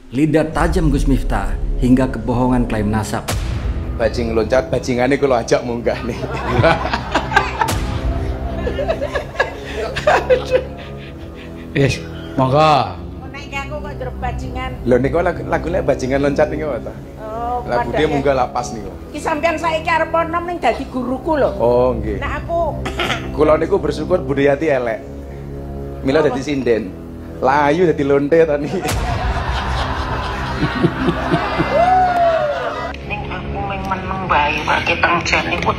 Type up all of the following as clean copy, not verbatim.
lidah tajam Gus Miftah hingga kebohongan klaim nasab. Bajing loncat, bajingannya kalau ajak munggah nih. Yes, monggo. Aku kok jeruk bajingan. Lho niku lagunya bajingan loncat niku apa? Oh, lagu dia munggah lapas niku. Ki sampean saiki arep nom ning dadi guruku lho. Oh, nggih. Nah aku Kula niku bersyukur Budayati elek. Mila dadi sinden. Layu dadi lonte ta niki. ning aku meneng bae wae tangjan niku.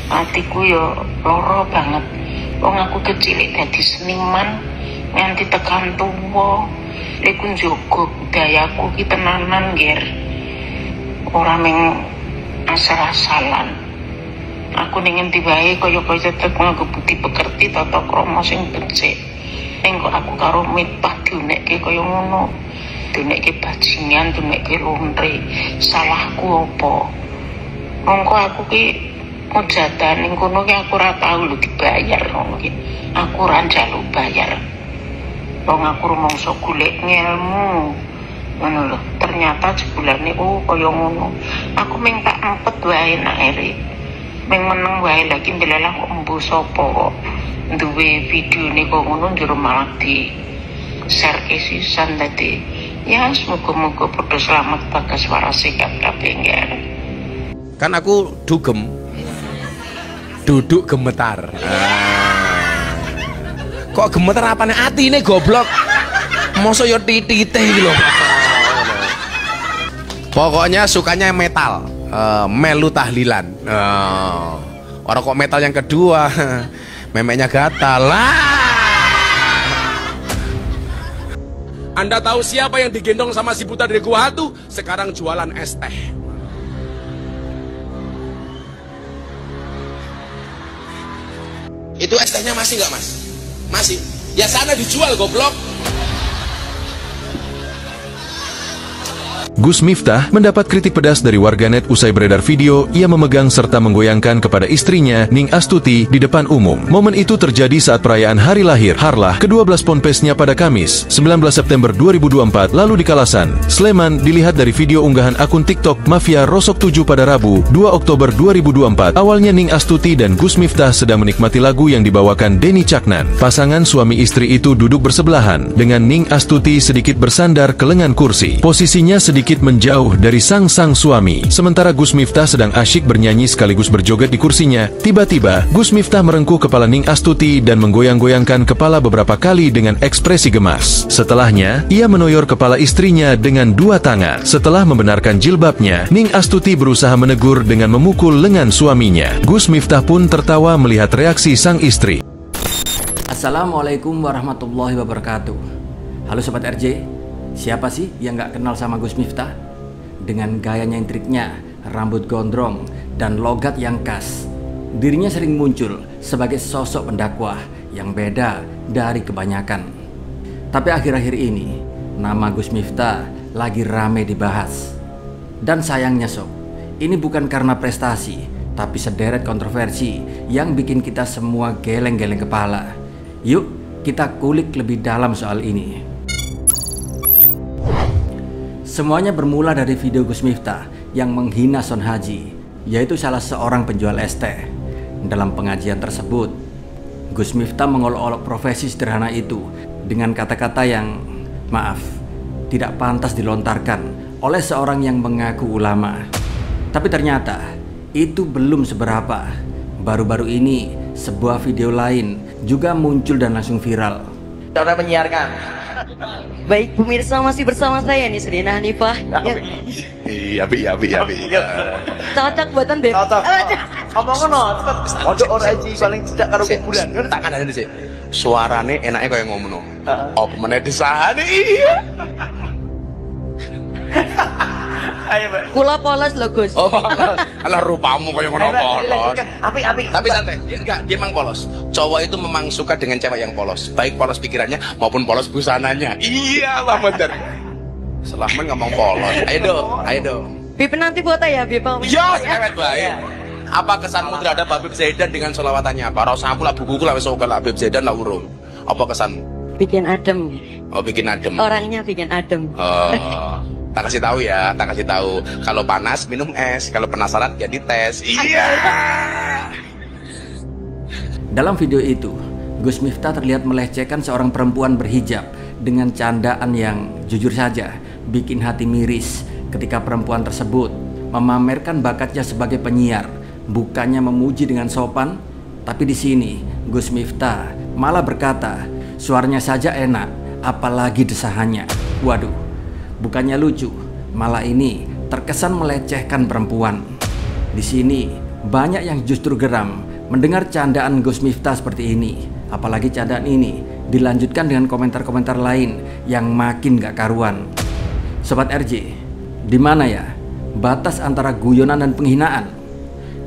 Atiku yo loro banget. Wong aku kecil dadi seniman nganti tekan tuwa. Iku njogo budayaku ki tenanan, Ger. Ora meng asal-asalan. Aku ning endi wae kaya-kaya tetep nganggo budi pekerti tata krama sing becik. Ning kok aku karo Miftah dionekke kaya ngono. Dionekke bajingan, dionekke lontre. Salahku apa? Mongko aku ki mojadan ning kono ki aku ora tau lho dibayar ngono ki. Aku ora njaluk bayar. Wong aku rumangsa golek ngelmu. Ngono lho, ternyata jebulane kaya ngono. Aku mung tak empet wae nak ere. Mung meneng wae lagi ndelalah kok embu sapa kok duwe videone kok ngono njero malah di share ke sisan dadi. Ya semoga-moga padha selamat bagas waras sehat kabeh nggih. Kan aku dugem. Duduk gemetar. Kok gemetar apane atine goblok. Mosok yo titite iki lho. Pokoknya sukanya metal. Melu tahlilan. Orang kok metal yang kedua. Memeknya gatal. Anda tahu siapa yang digendong sama si buta dari gua hantu? Sekarang jualan es teh. Itu es tehnya masih nggak, Mas? Masih. Ya sana dijual goblok. Gus Miftah mendapat kritik pedas dari warganet usai beredar video ia memegang serta menggoyangkan kepada istrinya, Ning Astuti, di depan umum. Momen itu terjadi saat perayaan hari lahir Harlah ke-12 Ponpesnya pada Kamis, 19 September 2024 lalu di Kalasan, Sleman. Dilihat dari video unggahan akun TikTok Mafia Rosok 7 pada Rabu, 2 Oktober 2024. Awalnya Ning Astuti dan Gus Miftah sedang menikmati lagu yang dibawakan Denny Caknan. Pasangan suami istri itu duduk bersebelahan, dengan Ning Astuti sedikit bersandar ke lengan kursi. Posisinya sedikit menjauh dari sang suami. Sementara Gus Miftah sedang asyik bernyanyi sekaligus berjoget di kursinya. Tiba-tiba, Gus Miftah merengkuh kepala Ning Astuti dan menggoyang-goyangkan kepala beberapa kali dengan ekspresi gemas. Setelahnya, ia menoyor kepala istrinya dengan dua tangan. Setelah membenarkan jilbabnya, Ning Astuti berusaha menegur dengan memukul lengan suaminya. Gus Miftah pun tertawa melihat reaksi sang istri. Assalamualaikum warahmatullahi wabarakatuh. Halo Sobat RJ. Siapa sih yang gak kenal sama Gus Miftah? Dengan gaya nyentriknya, rambut gondrong, dan logat yang khas, dirinya sering muncul sebagai sosok pendakwah yang beda dari kebanyakan. Tapi akhir-akhir ini, nama Gus Miftah lagi rame dibahas. Dan sayangnya sob, ini bukan karena prestasi, tapi sederet kontroversi yang bikin kita semua geleng-geleng kepala. Yuk, kita kulik lebih dalam soal ini. Semuanya bermula dari video Gus Miftah yang menghina Son Haji, yaitu salah seorang penjual es teh. Dalam pengajian tersebut, Gus Miftah mengolok-olok profesi sederhana itu dengan kata-kata yang, maaf, tidak pantas dilontarkan oleh seorang yang mengaku ulama. Tapi ternyata itu belum seberapa. Baru-baru ini sebuah video lain juga muncul dan langsung viral. Cara menyiarkan. Baik pemirsa, masih bersama saya nih Serina Hanifah. Iya. Cocok buatan Beb. Cocok. Ngomong ngono, cepet. Ono ora iki paling cedak karo kuburan. Tak kandhane sih. Suarane enake kaya ngono. Apa meneh disahane iya. Ayo, Mbak. Kula polos lho, Gus. Oh, alah rupamu kaya ngono polos. Apik. Tapi santai, dia emang polos. Cowok itu memang suka dengan cewek yang polos, baik polos pikirannya maupun polos busananya. Iya, Bang Bener. Selamat ngomong polos. Ayo dong. Bib nanti foto ya, Bib. Ya, cewek baik. Apa kesanmu terhadap Habib Zaidan dengan solawatannya? Apa? Rasa aku lah bukuku lah wis oke lah Habib Zaidan lah urung. Apa kesanmu? Bikin adem. Oh, bikin adem. Orangnya bikin adem. Oh, tak kasih tahu ya, tak kasih tahu. Kalau panas minum es, kalau penasaran jadi tes. Iya. Dalam video itu, Gus Miftah terlihat melecehkan seorang perempuan berhijab dengan candaan yang jujur saja bikin hati miris ketika perempuan tersebut memamerkan bakatnya sebagai penyiar, bukannya memuji dengan sopan. Tapi di sini Gus Miftah malah berkata, suaranya saja enak, apalagi desahannya. Waduh, bukannya lucu, malah ini terkesan melecehkan perempuan. Di sini banyak yang justru geram mendengar candaan Gus Miftah seperti ini. Apalagi candaan ini dilanjutkan dengan komentar-komentar lain yang makin gak karuan. Sobat RJ, di mana ya batas antara guyonan dan penghinaan?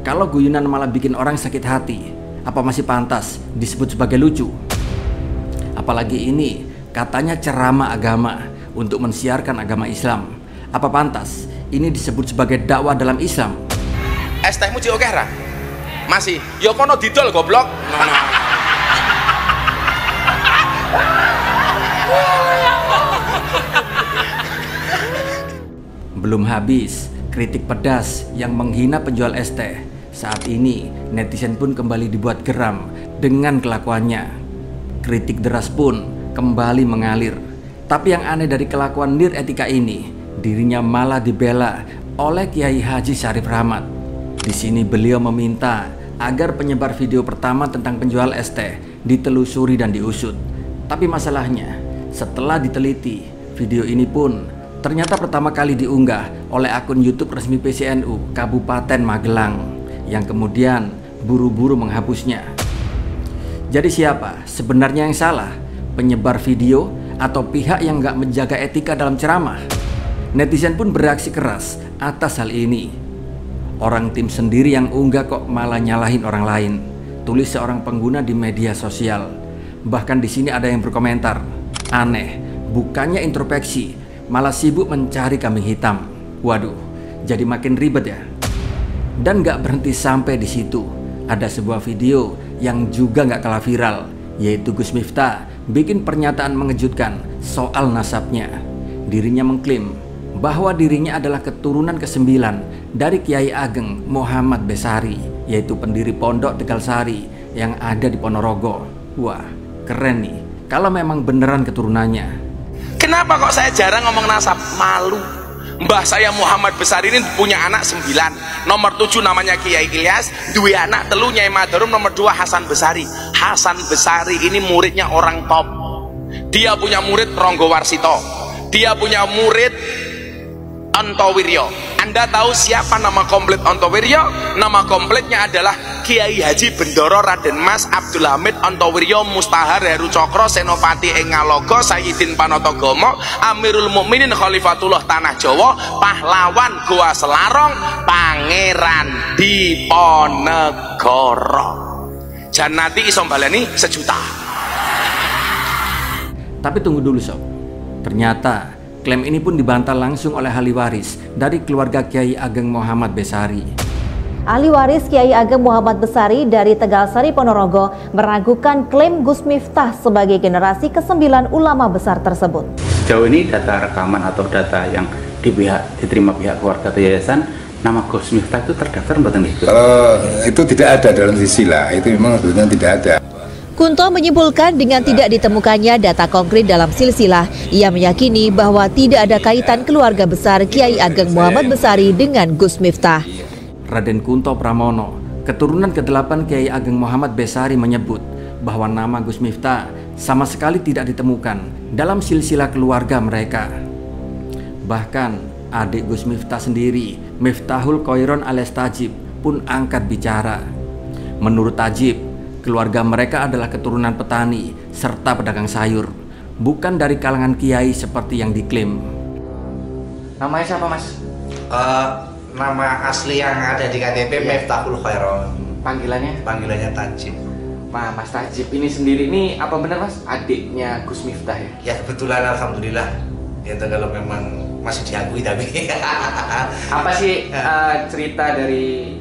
Kalau guyonan malah bikin orang sakit hati, apa masih pantas disebut sebagai lucu? Apalagi ini katanya ceramah agama untuk mensiarkan agama Islam. Apa pantas ini disebut sebagai dakwah dalam Islam? Es tehmu Cik Oke ra? Masih. Ya kono didol goblok. Belum habis kritik pedas yang menghina penjual es teh. Saat ini netizen pun kembali dibuat geram dengan kelakuannya. Kritik deras pun kembali mengalir. Tapi yang aneh dari kelakuan nirEtika ini, dirinya malah dibela oleh Kiai Haji Syarif Rahmat. Di sini beliau meminta agar penyebar video pertama tentang penjual es teh ditelusuri dan diusut. Tapi masalahnya, setelah diteliti, video ini pun ternyata pertama kali diunggah oleh akun YouTube resmi PCNU Kabupaten Magelang yang kemudian buru-buru menghapusnya. Jadi siapa sebenarnya yang salah? Penyebar video atau pihak yang gak menjaga etika dalam ceramah? Netizen pun bereaksi keras atas hal ini. Orang tim sendiri yang unggah kok malah nyalahin orang lain, tulis seorang pengguna di media sosial. Bahkan di sini ada yang berkomentar, aneh, bukannya introspeksi, malah sibuk mencari kambing hitam. Waduh, jadi makin ribet ya. Dan gak berhenti sampai di situ. Ada sebuah video yang juga gak kalah viral, yaitu Gus Miftah bikin pernyataan mengejutkan soal nasabnya. Dirinya mengklaim bahwa dirinya adalah keturunan ke-9 dari Kiai Ageng Muhammad Besari, yaitu pendiri Pondok Tegal Sari yang ada di Ponorogo. Wah, keren nih kalau memang beneran keturunannya. Kenapa kok saya jarang ngomong nasab? Malu. Mbah saya Muhammad Besari ini punya anak 9. Nomor 7 namanya Kiai Ilyas, 2 anak, 3 Nyai Madarum, nomor 2 Hasan Besari. Hasan Besari ini muridnya orang top. Dia punya murid Ronggo Warsito. Dia punya murid Antowiryo. Anda tahu siapa nama komplit Antowiryo? Nama komplitnya adalah Kiai Haji Bendoro Raden Mas Abdul Hamid Antowiryo Mustahar Heru Cokro Senopati Engalogo Sayyidin Panotogomo Amirul Mukminin Khalifatullah Tanah Jawa Pahlawan Goa Selarong Pangeran Diponegoro. Janati iso baleni 1 juta. Tapi tunggu dulu sob, ternyata klaim ini pun dibantah langsung oleh ahli waris dari keluarga Kiai Ageng Muhammad Besari. Ahli waris Kiai Ageng Muhammad Besari dari Tegal Sari Ponorogo meragukan klaim Gus Miftah sebagai generasi ke-9 ulama besar tersebut. Sejauh ini data rekaman atau data yang diterima pihak keluarga atau yayasan, nama Gus Miftah itu terdaftar mboten itu? Itu tidak ada dalam silsilah, itu memang sebetulnya tidak ada. Kunto menyimpulkan dengan tidak ditemukannya data konkret dalam silsilah, ia meyakini bahwa tidak ada kaitan keluarga besar Kiai Ageng Muhammad Besari dengan Gus Miftah. Raden Kunto Pramono, keturunan ke-8 Kiai Ageng Muhammad Besari menyebut bahwa nama Gus Miftah sama sekali tidak ditemukan dalam silsilah keluarga mereka. Bahkan adik Gus Miftah sendiri, Miftahul Khoiron alias Tajib, pun angkat bicara. Menurut Tajib, keluarga mereka adalah keturunan petani serta pedagang sayur, bukan dari kalangan kiai seperti yang diklaim. Namanya siapa, Mas? Nama asli yang ada di KTP Miftahul Khoiron. Panggilannya? Panggilannya Tajib. Mas Tajib ini sendiri ini apa benar, Mas? Adiknya Gus Miftah ya? Ya kebetulan, alhamdulillah. Itu kalau memang masih diakui tapi. Apa sih cerita dari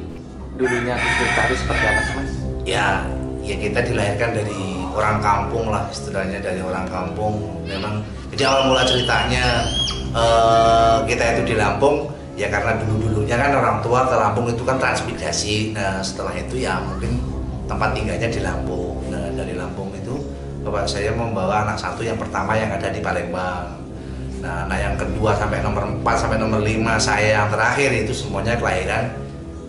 dulunya Gus Miftah itu seperti apa sih, Mas? Ya kita dilahirkan dari orang kampung lah istilahnya, dari orang kampung. Memang jadi awal mula ceritanya kita itu di Lampung ya karena dulunya kan orang tua ke Lampung itu kan transmigrasi. Nah setelah itu ya mungkin tempat tinggalnya di Lampung. Nah dari Lampung itu bapak saya membawa anak satu yang pertama yang ada di Palembang. Nah yang kedua sampai nomor 4 sampai nomor 5 saya yang terakhir itu semuanya kelahiran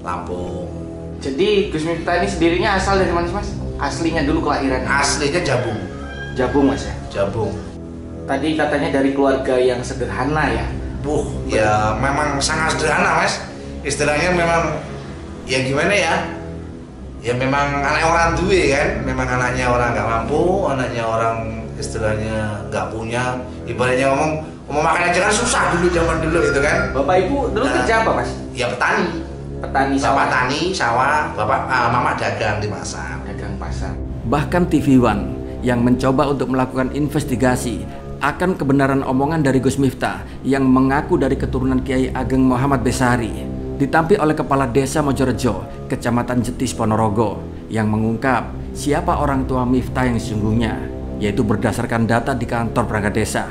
Lampung. Jadi Gus Miftah ini sendirinya asal dari mana Mas? Aslinya dulu kelahiran? Aslinya Jabung. Jabung Mas ya? Jabung. Tadi katanya dari keluarga yang sederhana ya? Ya memang sangat sederhana Mas. Istilahnya memang ya gimana ya? Ya memang anak orang duwe kan, memang anaknya orang nggak mampu, anaknya orang istilahnya nggak punya, ibaratnya ngomong makan aja kan susah dulu zaman dulu itu kan. Bapak ibu dulu kerja apa Mas? Ya petani. Petani sawah. Bapak tani sawah, bapak mama dagang di pasar. Dagang pasar. Bahkan TV One yang mencoba untuk melakukan investigasi akan kebenaran omongan dari Gus Miftah yang mengaku dari keturunan Kiai Ageng Muhammad Besari ditampil oleh Kepala Desa Mojorejo, Kecamatan Jetis Ponorogo, yang mengungkap siapa orang tua Miftah yang sesungguhnya, yaitu berdasarkan data di kantor perangkat desa.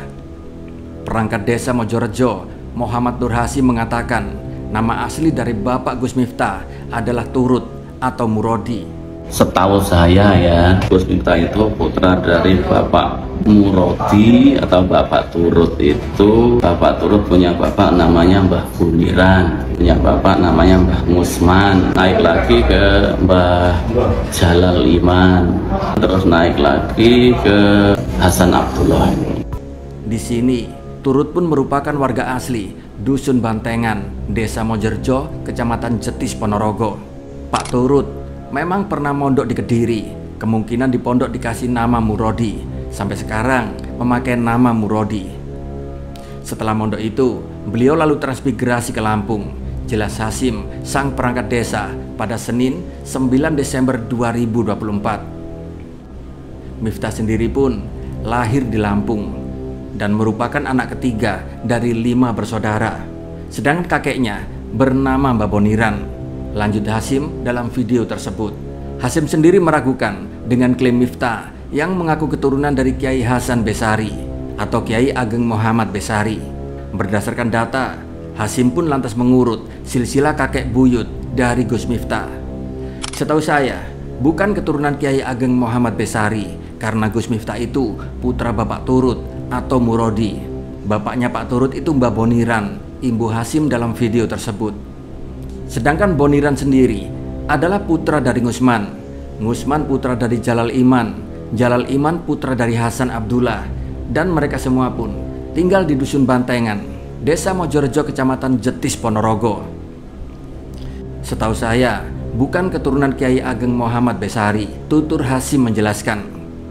Perangkat Desa Mojorejo, Muhammad Nur Hasim mengatakan nama asli dari Bapak Gus Miftah adalah Turut atau Murodi. Setahu saya ya, Gus Miftah itu putra dari Bapak Murodi atau Bapak Turut. Itu Bapak Turut punya bapak namanya Mbah Buniran, punya bapak namanya Mbah Musman, naik lagi ke Mbah Jalal Iman, terus naik lagi ke Hasan Abdullah. Di sini Turut pun merupakan warga asli Dusun Bantengan, Desa Mojorejo, Kecamatan Jetis Ponorogo. Pak Turut memang pernah mondok di Kediri, kemungkinan di pondok dikasih nama Murodi, sampai sekarang memakai nama Murodi. Setelah mondok itu, beliau lalu transmigrasi ke Lampung. Jelas Hasim, sang perangkat desa, pada Senin 9 Desember 2024. Miftah sendiri pun lahir di Lampung dan merupakan anak ketiga dari 5 bersaudara. Sedangkan kakeknya bernama Mbah Boniran. Lanjut Hasim dalam video tersebut. Hasim sendiri meragukan dengan klaim Miftah yang mengaku keturunan dari Kiai Hasan Besari atau Kiai Ageng Muhammad Besari. Berdasarkan data, Hasim pun lantas mengurut silsilah kakek buyut dari Gus Miftah. Setahu saya, bukan keturunan Kiai Ageng Muhammad Besari karena Gus Miftah itu putra Bapak Turut atau Murodi. Bapaknya Pak Turut itu Mbah Boniran, imbu Hasim dalam video tersebut. Sedangkan Boniran sendiri adalah putra dari Ngusman, Ngusman putra dari Jalal Iman, Jalal Iman putra dari Hasan Abdullah, dan mereka semua pun tinggal di Dusun Bantengan, Desa Mojorejo, Kecamatan Jetis Ponorogo. Setahu saya, bukan keturunan Kiai Ageng Muhammad Besari, tutur Hasim menjelaskan.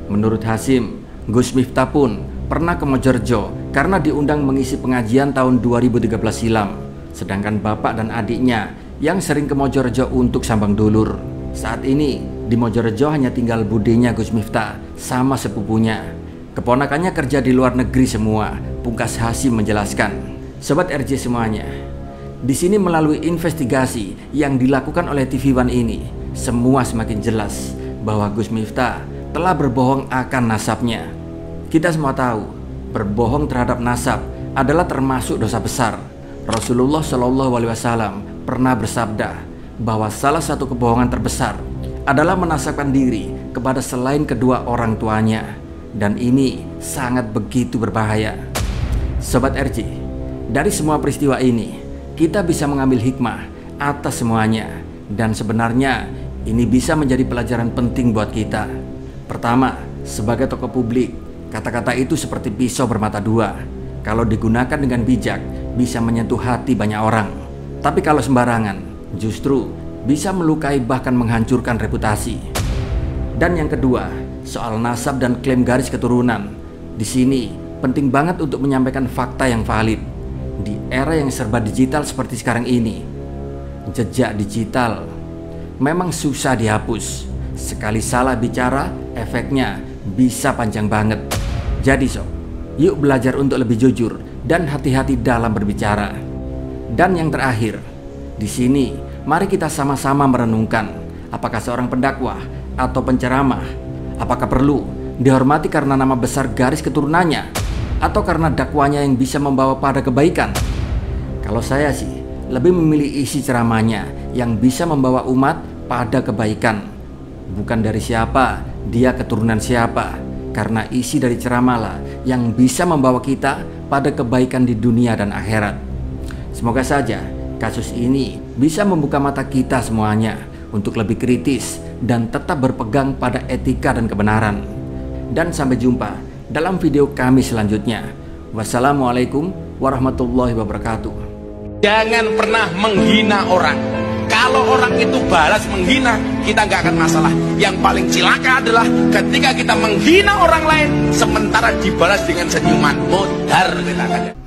Menurut Hasim, Gus Miftah pun pernah ke Mojorejo karena diundang mengisi pengajian tahun 2013 silam. Sedangkan bapak dan adiknya yang sering ke Mojorejo untuk sambang dulur. Saat ini di Mojorejo hanya tinggal budenya Gus Miftah sama sepupunya. Keponakannya kerja di luar negeri semua, pungkas Hasim menjelaskan. Sobat RJ semuanya, di sini melalui investigasi yang dilakukan oleh TV One ini, semua semakin jelas bahwa Gus Miftah telah berbohong akan nasabnya. Kita semua tahu, berbohong terhadap nasab adalah termasuk dosa besar. Rasulullah SAW pernah bersabda bahwa salah satu kebohongan terbesar adalah menasabkan diri kepada selain kedua orang tuanya, dan ini sangat begitu berbahaya. Sobat RJ, dari semua peristiwa ini kita bisa mengambil hikmah atas semuanya, dan sebenarnya ini bisa menjadi pelajaran penting buat kita. Pertama, sebagai tokoh publik, kata-kata itu seperti pisau bermata dua. Kalau digunakan dengan bijak, bisa menyentuh hati banyak orang. Tapi kalau sembarangan, justru bisa melukai bahkan menghancurkan reputasi. Dan yang kedua, soal nasab dan klaim garis keturunan. Di sini penting banget untuk menyampaikan fakta yang valid. Di era yang serba digital seperti sekarang ini, jejak digital memang susah dihapus. Sekali salah bicara, efeknya bisa panjang banget. Jadi sob, yuk belajar untuk lebih jujur dan hati-hati dalam berbicara. Dan yang terakhir, di sini mari kita sama-sama merenungkan apakah seorang pendakwah atau penceramah, apakah perlu dihormati karena nama besar garis keturunannya, atau karena dakwanya yang bisa membawa pada kebaikan? Kalau saya sih lebih memilih isi ceramahnya yang bisa membawa umat pada kebaikan, bukan dari siapa dia keturunan siapa, karena isi dari ceramahlah yang bisa membawa kita pada kebaikan di dunia dan akhirat. Semoga saja kasus ini bisa membuka mata kita semuanya untuk lebih kritis dan tetap berpegang pada etika dan kebenaran. Dan sampai jumpa dalam video kami selanjutnya. Wassalamualaikum warahmatullahi wabarakatuh. Jangan pernah menghina orang. Kalau orang itu balas menghina, kita nggak akan masalah. Yang paling cilaka adalah ketika kita menghina orang lain sementara dibalas dengan senyuman. Mudar kita akan.